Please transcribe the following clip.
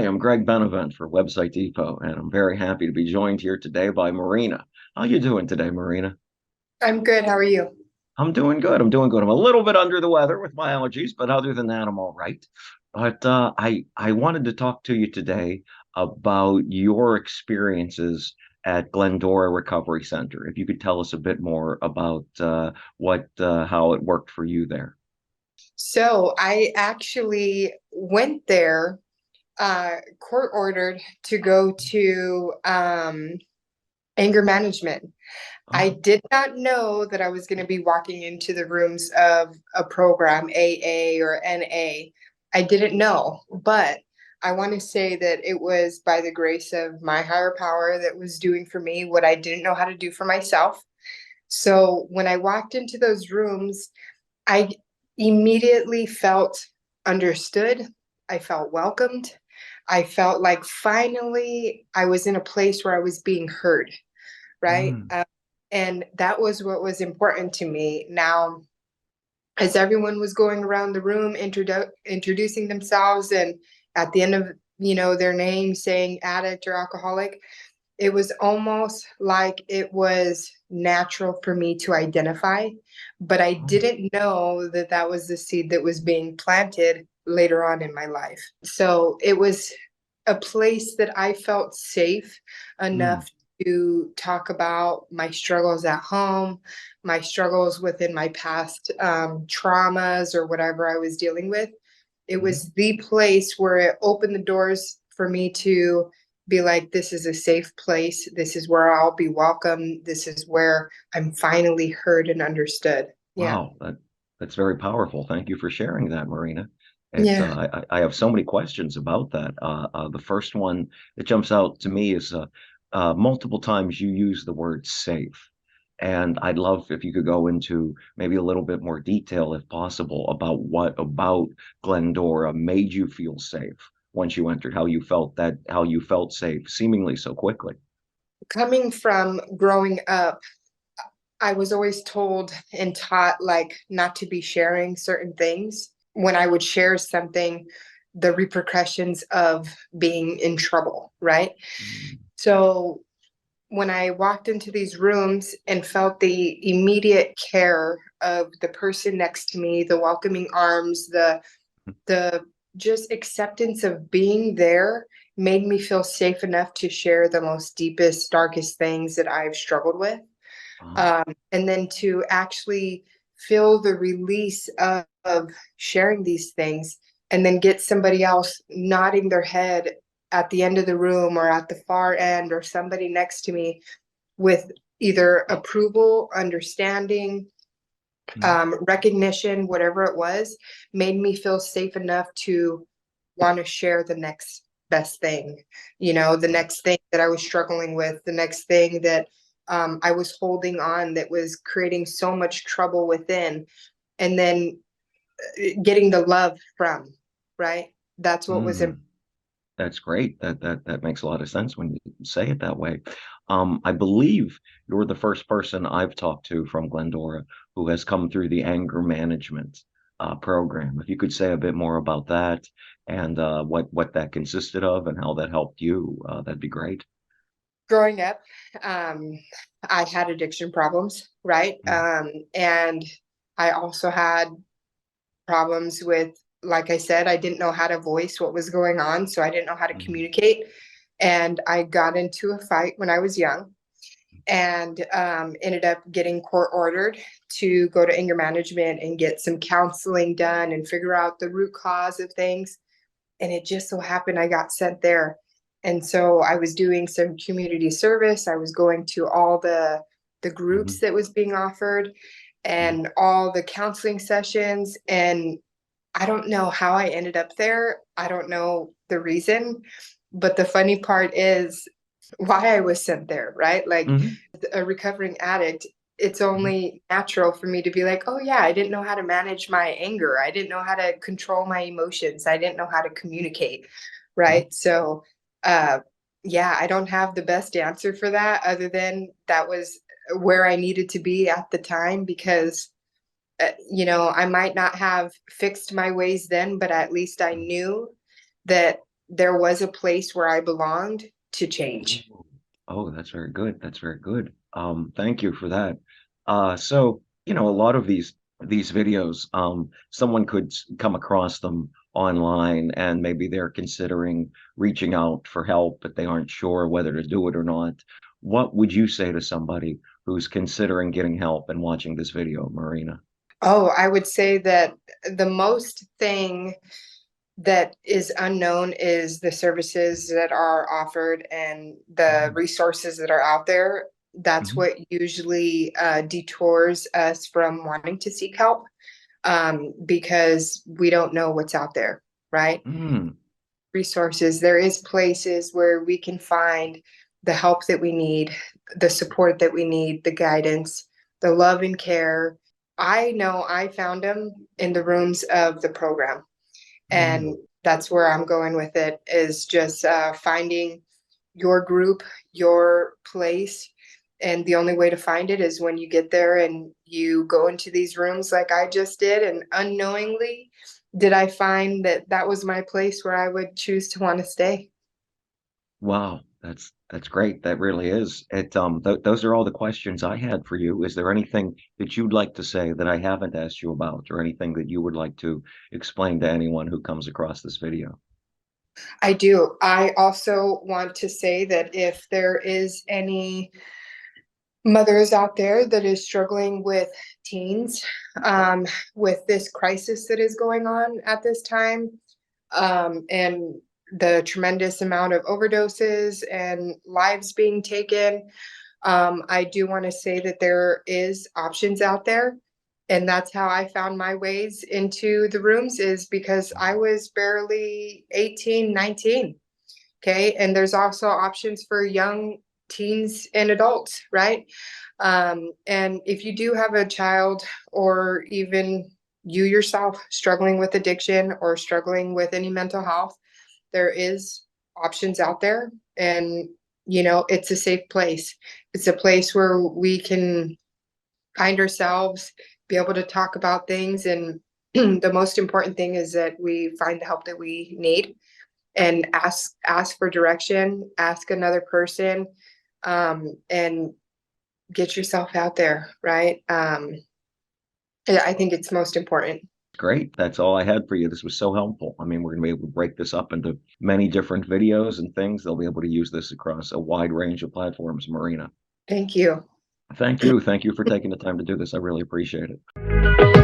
Hi, I'm Greg Benevent for Website Depot, and I'm very happy to be joined here today by Marina. How you doing today, Marina? I'm good. How are you? I'm doing good. I'm doing good. I'm a little bit under the weather with my allergies, but other than that, I'm all right. But I wanted to talk to you today about your experiences at Glendora Recovery Center. If you could tell us a bit more about what how it worked for you there. So I actually went there, court ordered to go to anger management. I Oh, did not know that I was going to be walking into the rooms of a program, AA or NA. I didn't know, but I want to say that it was by the grace of my higher power that was doing for me what I didn't know how to do for myself. So when I walked into those rooms, I immediately felt understood. I felt welcomed. I felt like finally I was in a place where I was being heard, right? mm, And that was what was important to me. Now, as everyone was going around the room introducing themselves and at the end of their name saying addict or alcoholic, it was almost like it was natural for me to identify, but I oh, didn't know that that was the seed that was being planted later on in my life. So it was a place that I felt safe mm, enough to talk about my struggles at home, my struggles within my past traumas or whatever I was dealing with. It mhm. was the place where it opened the doors for me to be like, this is a safe place. This is where I'll be welcome. This is where I'm finally heard and understood. Yeah. Wow, that's very powerful. Thank you for sharing that, Marina. It's Yeah. I have so many questions about that. The first one that jumps out to me is multiple times you use the word safe, and I'd love if you could go into maybe a little bit more detail, if possible, about what about Glendora made you feel safe once you entered, how you felt safe seemingly so quickly. Coming from growing up, I was always told and taught like not to be sharing certain things. When I would share something, the repercussions of being in trouble, right? Mm, So when I walked into these rooms and felt the immediate care of the person next to me, the welcoming arms, the just acceptance of being there made me feel safe enough to share the most deepest, darkest things that I've struggled with. uh, And then to actually feel the release of sharing these things and then get somebody else nodding their head at the end of the room or at the far end or somebody next to me with either approval, understanding, mm, recognition, whatever it was, made me feel safe enough to want to share the next best thing, the uh, next thing that I was struggling with, the next thing that I was holding on that was creating so much trouble within, and then getting the love from, right? That's what was important. mm. That's great. That makes a lot of sense when you say it that way. I believe you're the first person I've talked to from Glendora who has come through the anger management program. If you could say a bit more about that and what that consisted of and how that helped you, that'd be great. Growing up, um, I had addiction problems, right? Mm, And I also had problems with, like I said, I didn't know how to voice what was going on, so I didn't know how to mm, communicate. And I got into a fight when I was young and ended up getting court ordered to go to anger management and get some counseling done and figure out the root cause of things. And it just so happened I got sent there. And so I was doing some community service. I was going to all the groups mhm, that was being offered mm, and all the counseling sessions. And I don't know how I ended up there. I don't know the reason. But the funny part is why I was sent there, right? Like mhm, a recovering addict, it's mhm, only natural for me to be like, oh, yeah, I didn't know how to manage my anger. I didn't know how to control my emotions. I didn't know how to communicate, mhm, right? So, uh, yeah, I don't have the best answer for that other than that was where I needed to be at the time because I might not have fixed my ways then, but at least I mhm, knew that there was a place where I belonged to change. Oh, that's very good. That's very good. Thank you for that. So, a lot of these videos, someone could come across them online and maybe they're considering reaching out for help, but they aren't sure whether to do it or not. What would you say to somebody who's considering getting help and watching this video, Marina? Oh, I would say that the most thing that is unknown is the services that are offered and the Mm, resources that are out there. That's mhm, what usually detours us from wanting to seek help, because we don't know what's out there, right? mm, Resources, there is places where we can find the help that we need, the support that we need, the guidance, the love and care. I know I found them in the rooms of the program, and mm. that's where I'm going with it, is just finding your group, your place. And the only way to find it is when you get there and you go into these rooms like I just did. And unknowingly, did I find that that was my place where I would choose to want to stay? Wow, that's great. That really is. Those are all the questions I had for you. Is there anything that you'd like to say that I haven't asked you about, or anything that you would like to explain to anyone who comes across this video? I do. I also want to say that if there is any mothers out there that is struggling with teens, with this crisis that is going on at this time, and the tremendous amount of overdoses and lives being taken, I do want to say that there is options out there. And that's how I found my ways into the rooms, is because I was barely 18, 19. Okay. And there's also options for young teens and adults, right? And if you do have a child, or even you yourself struggling with addiction or struggling with any mental health, there is options out there. And, it's a safe place. It's a place where we can find ourselves, be able to talk about things. And the most important thing is that we find the help that we need, and ask for direction, ask another person, and get yourself out there, right? Yeah, I think it's most important. Great. That's all I had for you. This was so helpful. I mean, we're going to be able to break this up into many different videos and things. They'll be able to use this across a wide range of platforms, Marina. Thank you. Thank you. Thank you for taking the time to do this. I really appreciate it.